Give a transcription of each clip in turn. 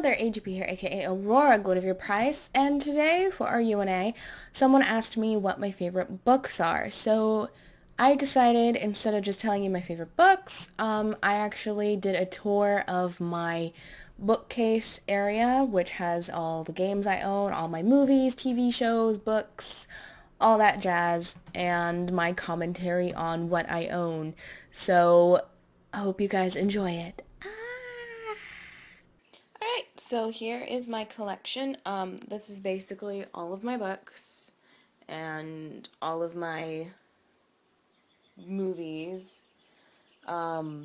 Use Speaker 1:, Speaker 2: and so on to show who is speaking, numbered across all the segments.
Speaker 1: there, AGP here, aka Aurora Guinevere Price, and today for our U&A, someone asked me what my favorite books are. So I decided, instead of just telling you my favorite books, I actually did a tour of my bookcase area, which has all the games I own, all my movies, TV shows, books, all that jazz, and my commentary on what I own. So I hope you guys enjoy it. Alright, so here is my collection. This is basically all of my books and all of my movies. My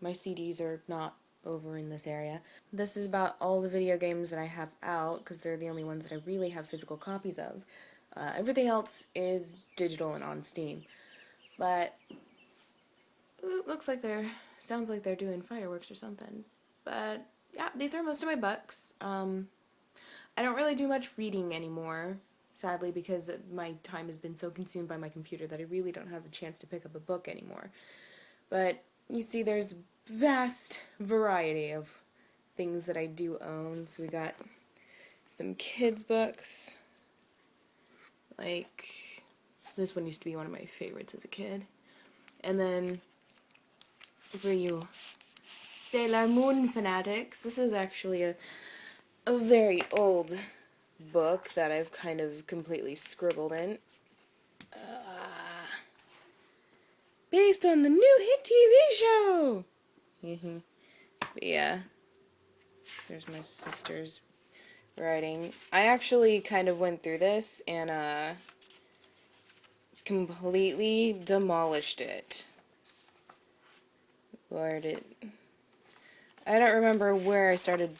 Speaker 1: CDs are not over in this area. This is about all the video games that I have out, because they're the only ones that I really have physical copies of. Everything else is digital and on Steam. But, sounds like they're doing fireworks or something. But, yeah, these are most of my books. I don't really do much reading anymore, sadly, because my time has been so consumed by my computer that I really don't have the chance to pick up a book anymore. But you see, there's vast variety of things that I do own. So we got some kids' books, like this one used to be one of my favorites as a kid. And then for you Sailor Moon fanatics, this is actually a very old book that I've kind of completely scribbled in. Based on the new hit TV show! But yeah, so there's my sister's writing. I actually kind of went through this and completely demolished it. Lord, I don't remember where I started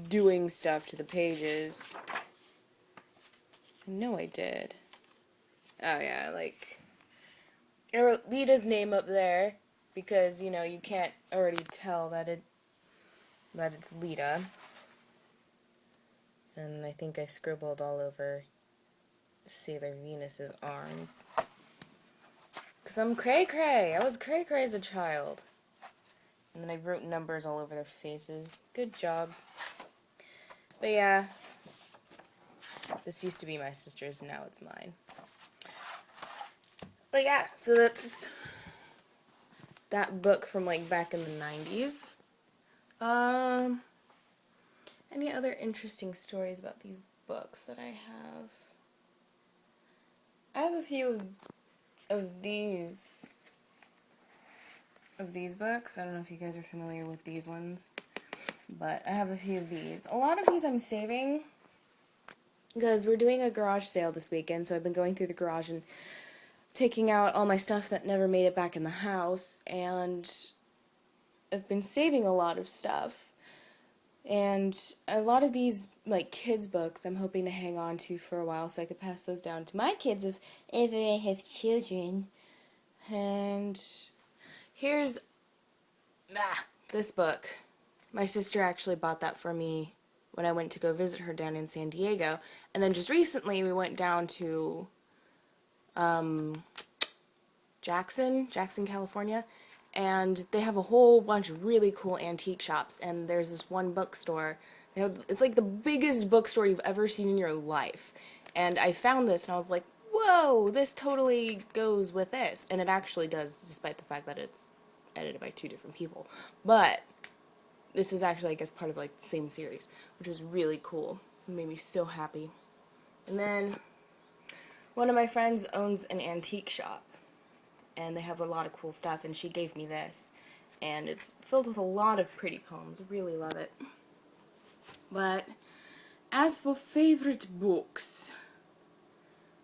Speaker 1: doing stuff to the pages. I know I did. Oh yeah, like, I wrote Lita's name up there because, you know, you can't already tell that it's Lita. And I think I scribbled all over Sailor Venus's arms. Because I'm cray-cray. I was cray-cray as a child. And then I wrote numbers all over their faces. Good job. But yeah, this used to be my sister's, and now it's mine. But yeah, so that's that book from like back in the 90s. Any other interesting stories about these books that I have? I have a few of these books. I don't know if you guys are familiar with these ones, but I have a few of these. A lot of these I'm saving because we're doing a garage sale this weekend, so I've been going through the garage and taking out all my stuff that never made it back in the house, and I've been saving a lot of stuff. And a lot of these, like, kids' books, I'm hoping to hang on to for a while so I could pass those down to my kids if ever I have children. And here's this book. My sister actually bought that for me when I went to go visit her down in San Diego. And then just recently we went down to Jackson, California, and they have a whole bunch of really cool antique shops, and there's this one bookstore. It's like the biggest bookstore you've ever seen in your life. And I found this and I was like, whoa, this totally goes with this. And it actually does, despite the fact that it's edited by two different people. But this is actually, I guess, part of like the same series, which was really cool. It made me so happy. And then one of my friends owns an antique shop, and they have a lot of cool stuff, and she gave me this. And it's filled with a lot of pretty poems. I really love it. But as for favorite books,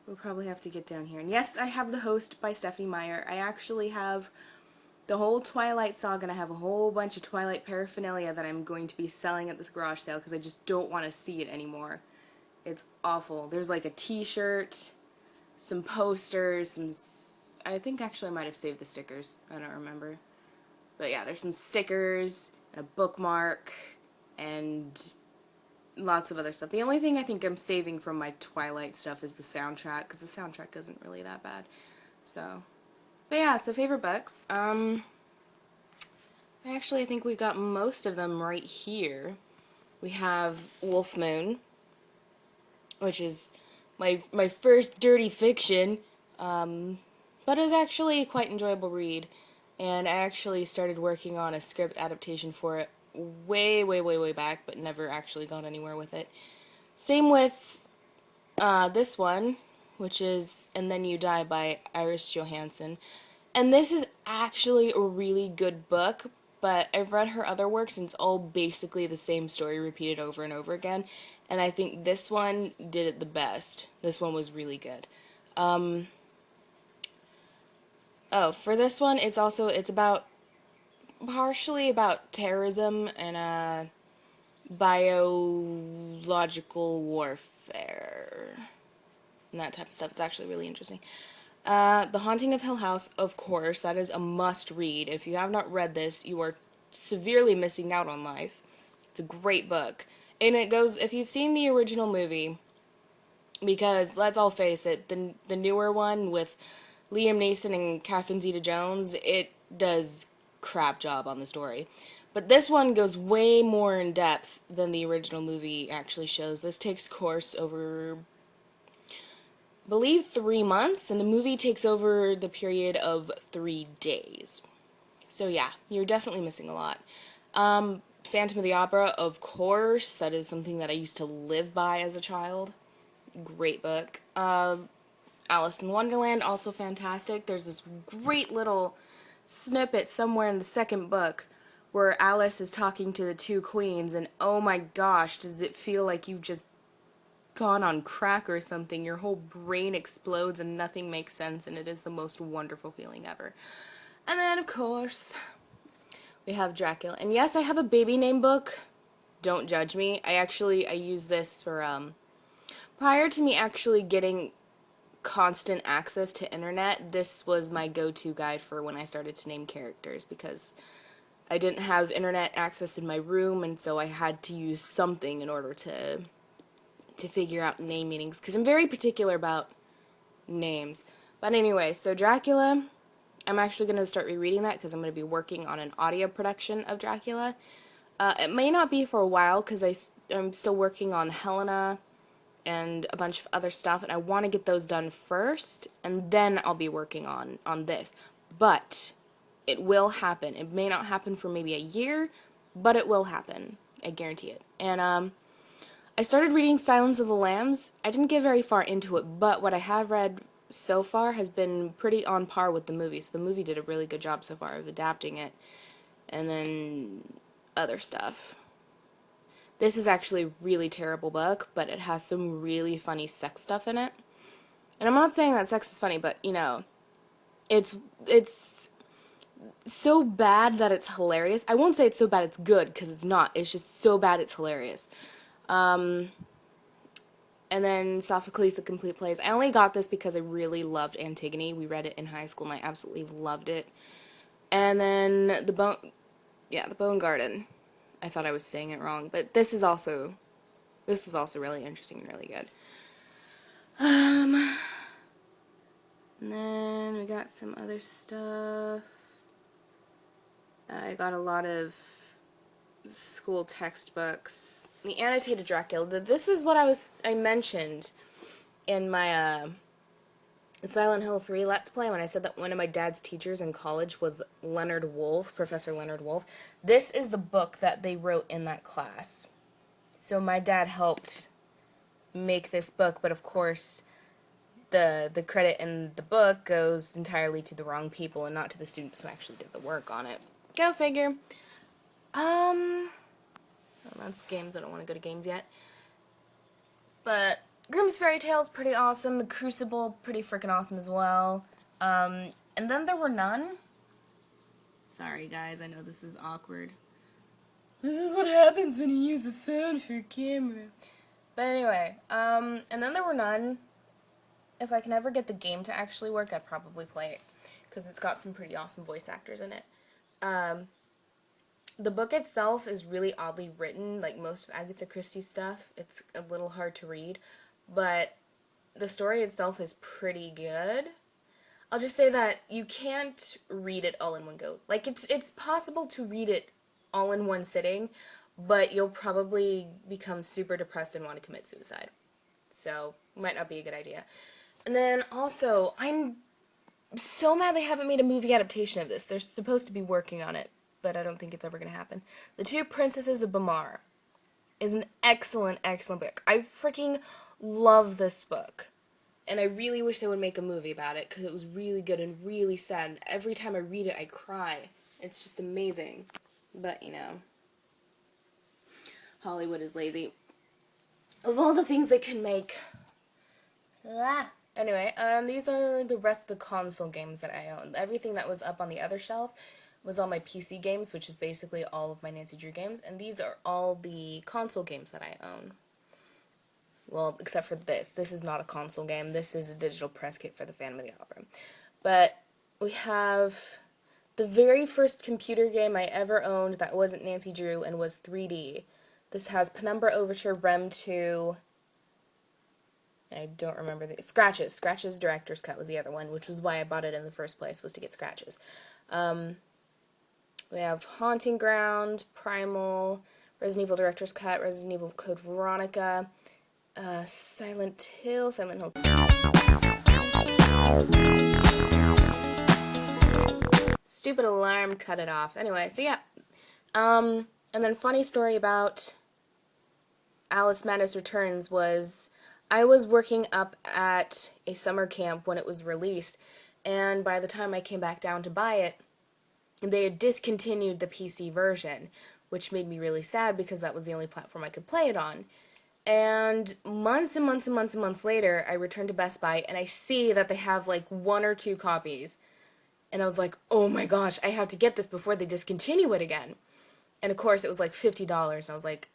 Speaker 1: we'll probably have to get down here. And yes, I have The Host by Stephanie Meyer. I actually have the whole Twilight saga, and I have a whole bunch of Twilight paraphernalia that I'm going to be selling at this garage sale because I just don't want to see it anymore. It's awful. There's like a t-shirt, some posters, I think actually I might have saved the stickers. I don't remember. But yeah, there's some stickers and a bookmark and lots of other stuff. The only thing I think I'm saving from my Twilight stuff is the soundtrack, because the soundtrack isn't really that bad. So, but yeah, so favorite books. Actually, I think we've got most of them right here. We have Wolf Moon, which is my first dirty fiction, but it's actually a quite enjoyable read. And I actually started working on a script adaptation for it way back, but never actually got anywhere with it. Same with this one, which is And Then You Die by Iris Johansen. And this is actually a really good book, but I've read her other works and it's all basically the same story repeated over and over again. And I think this one did it the best. This one was really good. Oh, for this one, it's about partially about terrorism and biological warfare and that type of stuff. It's actually really interesting. The Haunting of Hill House, of course, that is a must read. If you have not read this, you are severely missing out on life. It's a great book. And it goes, if you've seen the original movie, because let's all face it, the newer one with Liam Neeson and Catherine Zeta-Jones, it does crap job on the story. But this one goes way more in depth than the original movie actually shows. This takes course over, I believe, 3 months, and the movie takes over the period of 3 days. So yeah, you're definitely missing a lot. Phantom of the Opera, of course, that is something that I used to live by as a child. Great book. Alice in Wonderland, also fantastic. There's this great little snippet somewhere in the second book where Alice is talking to the two queens, and oh my gosh, does it feel like you've just gone on crack or something. Your whole brain explodes and nothing makes sense, and it is the most wonderful feeling ever. And then, of course, we have Dracula. And yes, I have a baby name book. Don't judge me. I use this for, prior to me actually getting constant access to internet, this was my go-to guide for when I started to name characters, because I didn't have internet access in my room, and so I had to use something in order to figure out name meanings, because I'm very particular about names. But anyway, so Dracula, I'm actually going to start rereading that because I'm going to be working on an audio production of Dracula. It may not be for a while because I'm still working on Helena and a bunch of other stuff, and I want to get those done first, and then I'll be working on this. But it will happen. It may not happen for maybe a year, but it will happen. I guarantee it. And I started reading Silence of the Lambs. I didn't get very far into it, but what I have read so far has been pretty on par with the movie. So the movie did a really good job so far of adapting it. And then other stuff. This is actually a really terrible book, but it has some really funny sex stuff in it. And I'm not saying that sex is funny, but, you know, it's so bad that it's hilarious. I won't say it's so bad it's good, because it's not. It's just so bad it's hilarious. And then Sophocles, The Complete Plays. I only got this because I really loved Antigone. We read it in high school, and I absolutely loved it. And then The Bone Garden. I thought I was saying it wrong, but this was also really interesting and really good. And then we got some other stuff. I got a lot of school textbooks. The annotated Dracula. This is what I mentioned in my Silent Hill 3 Let's Play when I said that one of my dad's teachers in college was Leonard Wolf, Professor Leonard Wolf. This is the book that they wrote in that class. So my dad helped make this book, but of course the credit in the book goes entirely to the wrong people and not to the students who actually did the work on it. Go figure. Well, that's games. I don't want to go to games yet. But Grimm's Fairy Tale is pretty awesome. The Crucible, pretty freaking awesome as well. And then there were none. Sorry, guys. I know this is awkward. This is what happens when you use a phone for a camera. But anyway, and then there were none. If I can ever get the game to actually work, I'd probably play it, because it's got some pretty awesome voice actors in it. The book itself is really oddly written, like most of Agatha Christie's stuff. It's a little hard to read, but the story itself is pretty good. I'll just say that you can't read it all in one go. Like it's possible to read it all in one sitting, but you'll probably become super depressed and want to commit suicide. So, might not be a good idea. And then also, I'm so mad they haven't made a movie adaptation of this. They're supposed to be working on it, but I don't think it's ever going to happen. The Two Princesses of Bamar is an excellent, excellent book. I freaking love this book. And I really wish they would make a movie about it, because it was really good and really sad. And every time I read it, I cry. It's just amazing. But, Hollywood is lazy. Of all the things they can make. Ah. Anyway, these are the rest of the console games that I own. Everything that was up on the other shelf was all my PC games, which is basically all of my Nancy Drew games, and these are all the console games that I own. Well, except for this. This is not a console game. This is a digital press kit for the Phantom of the Opera. But we have the very first computer game I ever owned that wasn't Nancy Drew and was 3D. This has Penumbra Overture, Rem 2, I don't remember the Scratches. Scratches Director's Cut was the other one, which was why I bought it in the first place, was to get Scratches. We have Haunting Ground, Primal, Resident Evil Director's Cut, Resident Evil Code Veronica, Silent Hill. Stupid alarm, cut it off. Anyway, so yeah. And then funny story about Alice Madness Returns was I was working up at a summer camp when it was released, and by the time I came back down to buy it, they had discontinued the PC version, which made me really sad because that was the only platform I could play it on. And months and months and months and months later, I returned to Best Buy, and I see that they have like 1 or 2 copies. And I was like, oh my gosh, I have to get this before they discontinue it again. And of course, it was like $50, and I was like,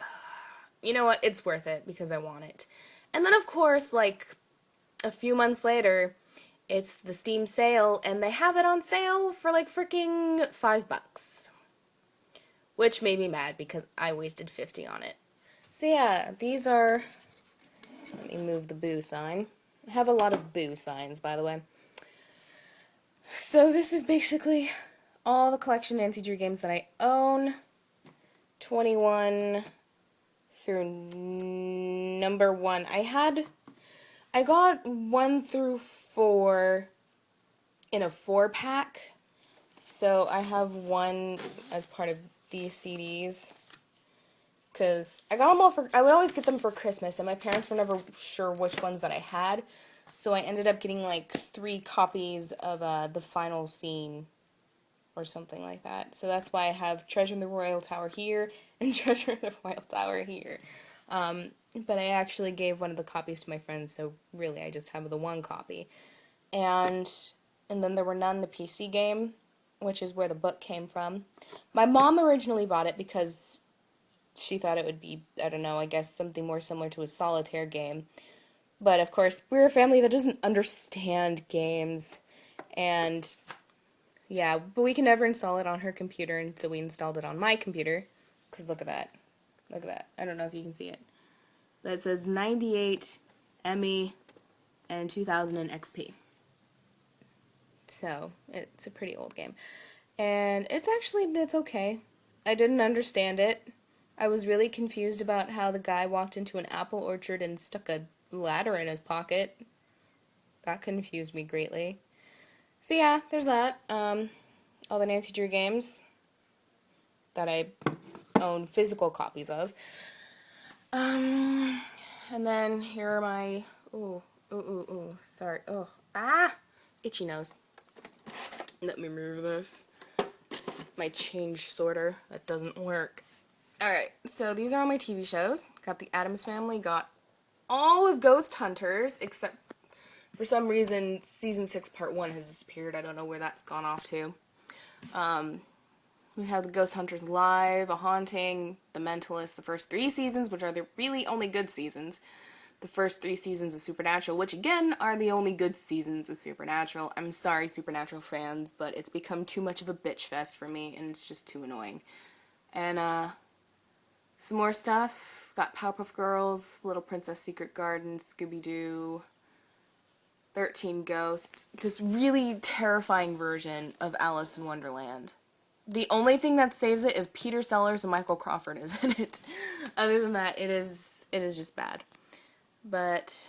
Speaker 1: you know what, it's worth it because I want it. And then of course, like a few months later, it's the Steam sale, and they have it on sale for like freaking $5. Which made me mad because I wasted 50 on it. So yeah, these are, let me move the boo sign. I have a lot of boo signs, by the way. So this is basically all the collection Nancy Drew games that I own. 21 through number 1. I got 1 through 4 in a 4-pack. So I have 1 as part of these CDs. Because I got them all I would always get them for Christmas, and my parents were never sure which ones that I had. So I ended up getting like 3 copies of the final scene or something like that. So that's why I have Treasure in the Royal Tower here and Treasure in the Royal Tower here. But I actually gave one of the copies to my friends, so really I just have the 1 copy. And then there were none the PC game, which is where the book came from. My mom originally bought it because she thought it would be, I don't know, I guess something more similar to a solitaire game. But of course, we're a family that doesn't understand games. And yeah, but we can never install it on her computer, and so we installed it on my computer. Because look at that. Look at that. I don't know if you can see it. But it says 98 ME and 2000 in XP. So, it's a pretty old game. And it's okay. I didn't understand it. I was really confused about how the guy walked into an apple orchard and stuck a ladder in his pocket. That confused me greatly. So yeah, there's that. All the Nancy Drew games that I own physical copies of. And then here are my, sorry, itchy nose. Let me remove this. My change sorter, that doesn't work. Alright, so these are all my TV shows. Got The Addams Family, got all of Ghost Hunters, except for some reason season 6 part 1 has disappeared. I don't know where that's gone off to. We have the Ghost Hunters Live, A Haunting, The Mentalist, the first 3 seasons, which are the really only good seasons. The first 3 seasons of Supernatural, which again are the only good seasons of Supernatural. I'm sorry, Supernatural fans, but it's become too much of a bitch fest for me, and it's just too annoying. And, some more stuff. Got Powerpuff Girls, Little Princess Secret Garden, Scooby-Doo, 13 Ghosts, this really terrifying version of Alice in Wonderland. The only thing that saves it is Peter Sellers and Michael Crawford is in it. Other than that, it is just bad. But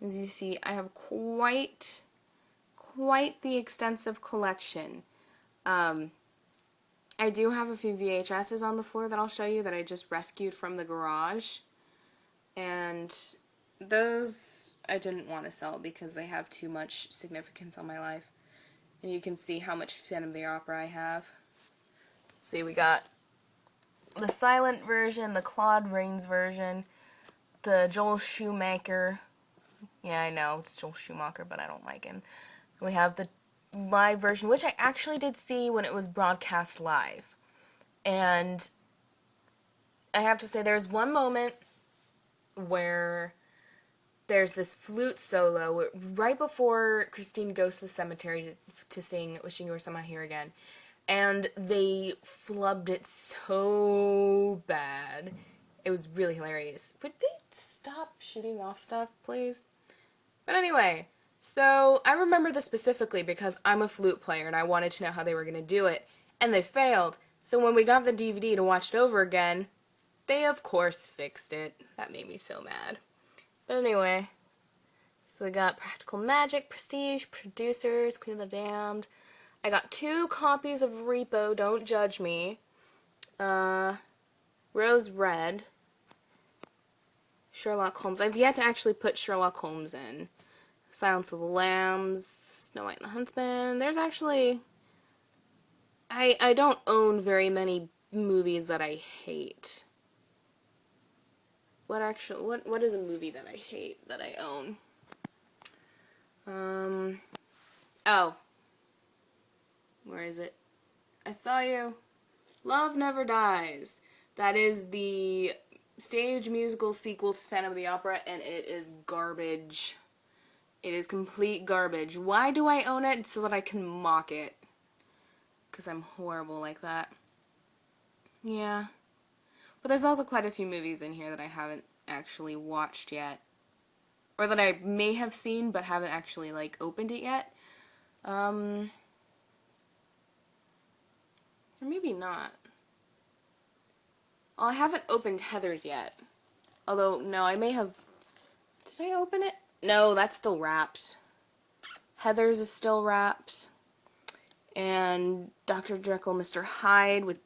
Speaker 1: as you see, I have quite the extensive collection. I do have a few VHSs on the floor that I'll show you that I just rescued from the garage. And those I didn't want to sell because they have too much significance on my life. And you can see how much Phantom of the Opera I have. See, we got the silent version, the Claude Rains version, the Joel Schumacher. Yeah, I know, it's Joel Schumacher, but I don't like him. We have the live version, which I actually did see when it was broadcast live. And I have to say, there's one moment where there's this flute solo right before Christine goes to the cemetery to sing Wishing You Were Somehow Here Again. And they flubbed it so bad. It was really hilarious. Would they stop shooting off stuff, please? But anyway, so I remember this specifically because I'm a flute player and I wanted to know how they were going to do it. And they failed. So when we got the DVD to watch it over again, they of course fixed it. That made me so mad. But anyway, so we got Practical Magic, Prestige, Producers, Queen of the Damned. I got 2 copies of Repo, Don't Judge Me, Rose Red, Sherlock Holmes. I've yet to actually put Sherlock Holmes in. Silence of the Lambs, Snow White and the Huntsman. There's actually... I don't own very many movies that I hate. What is a movie that I hate that I own? Oh. Where is it? I Saw You. Love Never Dies. That is the stage musical sequel to Phantom of the Opera, and it is garbage. It is complete garbage. Why do I own it? So that I can mock it. Because I'm horrible like that. Yeah. But there's also quite a few movies in here that I haven't actually watched yet. Or that I may have seen, but haven't actually, like, opened it yet. Or maybe not. Well, I haven't opened Heather's yet. Although, no, I may have... Did I open it? No, that's still wrapped. Heather's is still wrapped. And Dr. Jekyll, Mr. Hyde with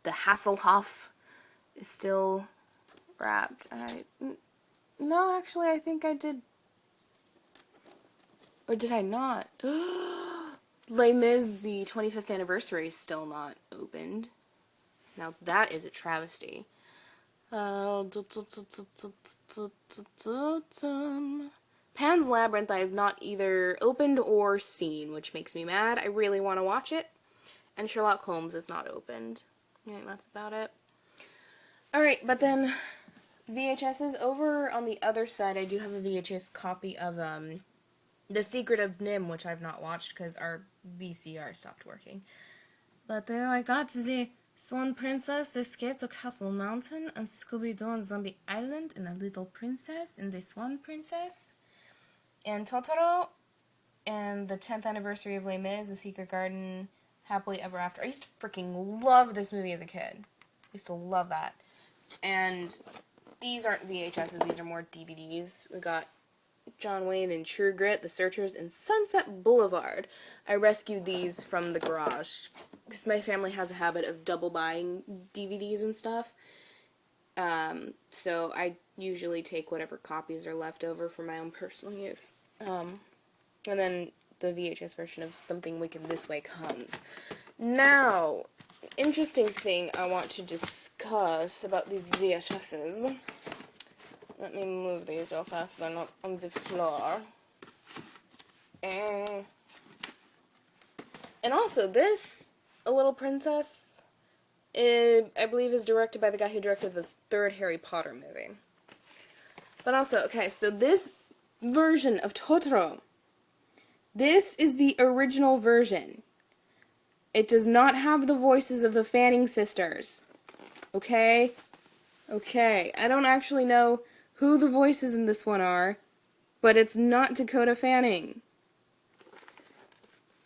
Speaker 1: the Hasselhoff is still wrapped. No, actually, I think I did. Or did I not? Les Mis, the 25th anniversary, is still not opened. Now that is a travesty. Pan's Labyrinth I have not either opened or seen, which makes me mad. I really want to watch it. And Sherlock Holmes is not opened. Yeah, that's about it. Alright, but then VHSs. Over on the other side, I do have a VHS copy of The Secret of Nim, which I've not watched because our VCR stopped working. But there I got the Swan Princess Escaped to Castle Mountain and Scooby-Doo on Zombie Island and A Little Princess and the Swan Princess. And Totoro and the 10th anniversary of Les Mis, The Secret Garden, Happily Ever After. I used to freaking love this movie as a kid. I used to love that. And these aren't VHSs, these are more DVDs. We got John Wayne and True Grit, The Searchers, and Sunset Boulevard. I rescued these from the garage because my family has a habit of double buying DVDs and stuff. So I usually take whatever copies are left over for my own personal use. And then the VHS version of Something Wicked This Way comes. Now, interesting thing I want to discuss about these VHSs. Let me move these real fast so they're not on the floor. And also, this, A Little Princess, I believe is directed by the guy who directed the third Harry Potter movie. But also, okay, so this version of Totoro, this is the original version. It does not have the voices of the Fanning sisters. Okay, I don't actually know who the voices in this one are, But it's not Dakota Fanning.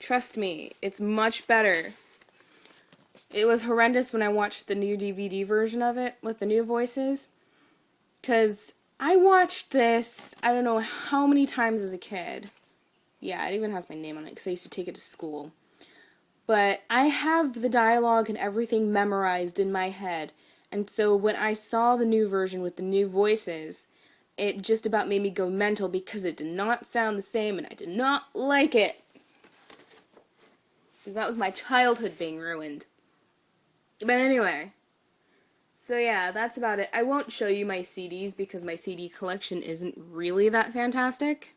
Speaker 1: Trust me, it's much better. It was horrendous when I watched the new DVD version of it with the new voices. Because I watched this, I don't know how many times as a kid. Yeah, it even has my name on it because I used to take it to school. But I have the dialogue and everything memorized in my head. And so when I saw the new version with the new voices, it just about made me go mental because it did not sound the same and I did not like it. Because that was my childhood being ruined. But anyway, so yeah, that's about it. I won't show you my CDs because my CD collection isn't really that fantastic.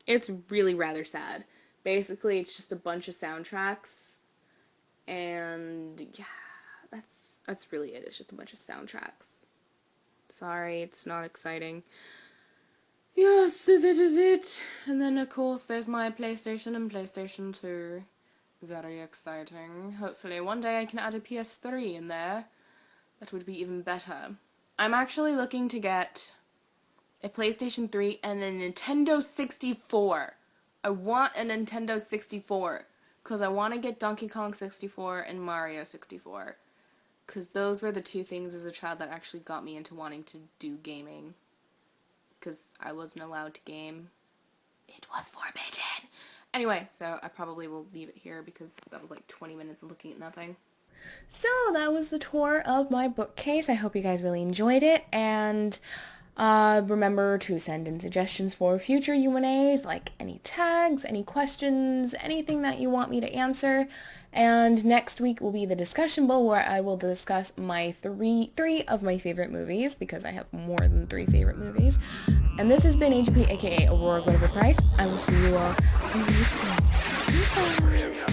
Speaker 1: It's really rather sad. Basically, it's just a bunch of soundtracks. And yeah, that's really it. It's just a bunch of soundtracks. Sorry, it's not exciting. Yeah, so that is it. And then, of course, there's my PlayStation and PlayStation 2. Very exciting. Hopefully one day I can add a PS3 in there. That would be even better. I'm actually looking to get a PlayStation 3 and a Nintendo 64. I want a Nintendo 64. Because I want to get Donkey Kong 64 and Mario 64. Because those were the two things as a child that actually got me into wanting to do gaming. Because I wasn't allowed to game. It was forbidden. Anyway, so I probably will leave it here because that was like 20 minutes of looking at nothing. So that was the tour of my bookcase. I hope you guys really enjoyed it. And remember to send in suggestions for future U&As, like any tags, any questions, anything that you want me to answer. And next week will be the discussion bowl where I will discuss my three of my favorite movies because I have more than 3 favorite movies. And this has been HP, aka Aurora Guinevere Price. I will see you all next time. Bye.